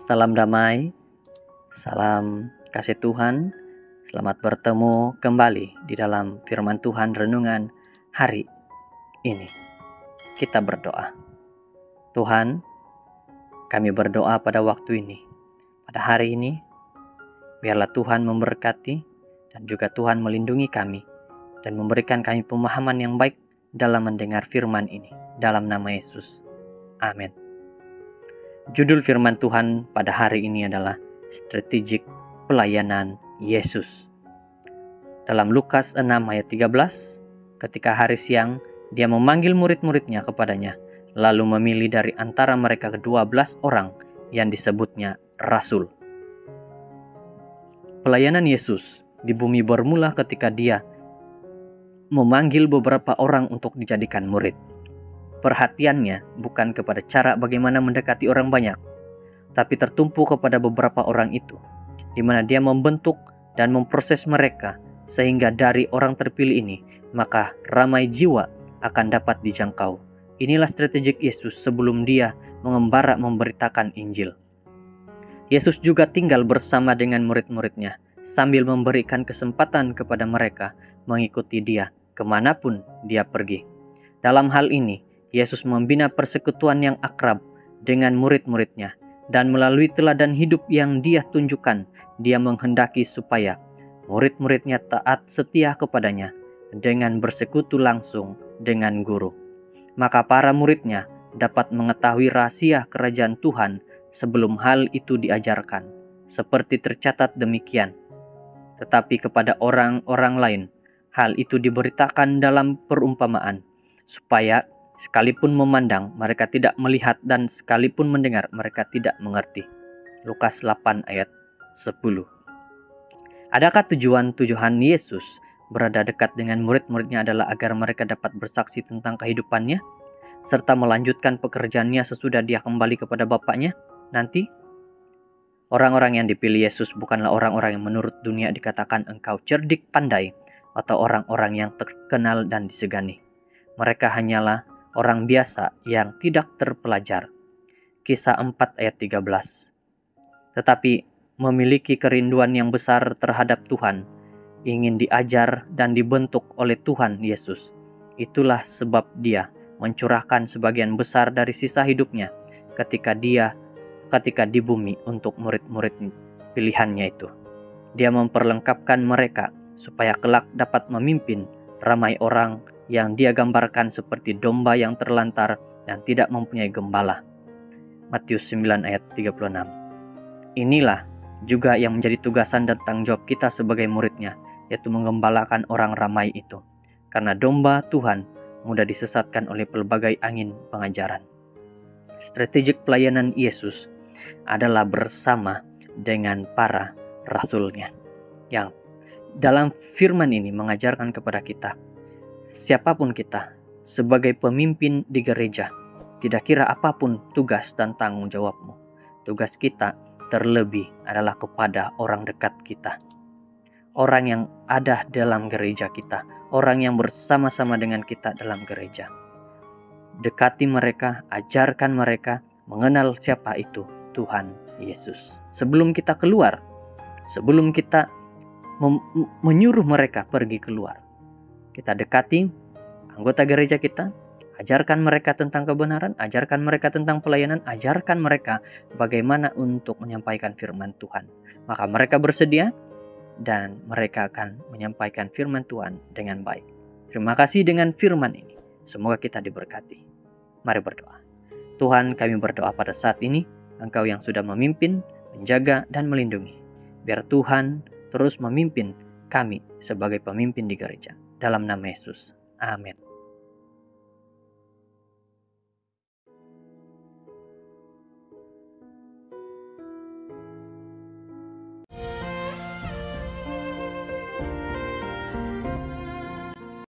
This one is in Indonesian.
Salam damai, salam kasih Tuhan. Selamat bertemu kembali di dalam firman Tuhan renungan hari ini. Kita berdoa. Tuhan, kami berdoa pada waktu ini, pada hari ini, biarlah Tuhan memberkati dan juga Tuhan melindungi kami dan memberikan kami pemahaman yang baik dalam mendengar firman ini. Dalam nama Yesus. Amin. Judul firman Tuhan pada hari ini adalah Strategik Pelayanan Yesus. Dalam Lukas 6 ayat 13, ketika hari siang, dia memanggil murid-muridnya kepadanya, lalu memilih dari antara mereka ke-12 orang yang disebutnya Rasul. Pelayanan Yesus di bumi bermula ketika dia memanggil beberapa orang untuk dijadikan murid. Perhatiannya bukan kepada cara bagaimana mendekati orang banyak, tapi tertumpu kepada beberapa orang itu, di mana dia membentuk dan memproses mereka, sehingga dari orang terpilih ini, maka ramai jiwa akan dapat dijangkau. Inilah strategik Yesus sebelum dia mengembara memberitakan Injil. Yesus juga tinggal bersama dengan murid-muridnya, sambil memberikan kesempatan kepada mereka mengikuti dia kemanapun dia pergi. Dalam hal ini, Yesus membina persekutuan yang akrab dengan murid-muridnya, dan melalui teladan hidup yang dia tunjukkan, dia menghendaki supaya murid-muridnya taat setia kepadanya dengan bersekutu langsung dengan guru. Maka para muridnya dapat mengetahui rahasia kerajaan Tuhan sebelum hal itu diajarkan, seperti tercatat demikian. Tetapi kepada orang-orang lain, hal itu diberitakan dalam perumpamaan, supaya sekalipun memandang, mereka tidak melihat, dan sekalipun mendengar, mereka tidak mengerti. Lukas 8 ayat 10. Adakah tujuan Yesus berada dekat dengan murid-muridnya adalah agar mereka dapat bersaksi tentang kehidupannya, serta melanjutkan pekerjaannya sesudah dia kembali kepada Bapaknya nanti? Orang-orang yang dipilih Yesus bukanlah orang-orang yang menurut dunia dikatakan engkau cerdik pandai, atau orang-orang yang terkenal dan disegani. Mereka hanyalah orang biasa yang tidak terpelajar. Kisah 4 ayat 13. Tetapi memiliki kerinduan yang besar terhadap Tuhan, ingin diajar dan dibentuk oleh Tuhan Yesus. Itulah sebab dia mencurahkan sebagian besar dari sisa hidupnya ketika di bumi untuk murid-murid pilihannya itu. Dia memperlengkapkan mereka supaya kelak dapat memimpin ramai orang yang dia gambarkan seperti domba yang terlantar dan tidak mempunyai gembala. Matius 9 ayat 36. Inilah juga yang menjadi tugasan dan tanggung jawab kita sebagai muridnya, yaitu menggembalakan orang ramai itu. Karena domba Tuhan mudah disesatkan oleh pelbagai angin pengajaran. Strategik pelayanan Yesus adalah bersama dengan para rasulnya, yang dalam firman ini mengajarkan kepada kita, siapapun kita sebagai pemimpin di gereja, tidak kira apapun tugas dan tanggung jawabmu, tugas kita terlebih adalah kepada orang dekat kita, orang yang ada dalam gereja kita, orang yang bersama-sama dengan kita dalam gereja. Dekati mereka, ajarkan mereka mengenal siapa itu Tuhan Yesus. Sebelum kita keluar, sebelum kita menyuruh mereka pergi keluar, kita dekati anggota gereja kita, ajarkan mereka tentang kebenaran, ajarkan mereka tentang pelayanan, ajarkan mereka bagaimana untuk menyampaikan firman Tuhan. Maka mereka bersedia dan mereka akan menyampaikan firman Tuhan dengan baik. Terima kasih dengan firman ini. Semoga kita diberkati. Mari berdoa. Tuhan, kami berdoa pada saat ini, Engkau yang sudah memimpin, menjaga, dan melindungi. Biar Tuhan terus memimpin kami sebagai pemimpin di gereja. Dalam nama Yesus. Amin.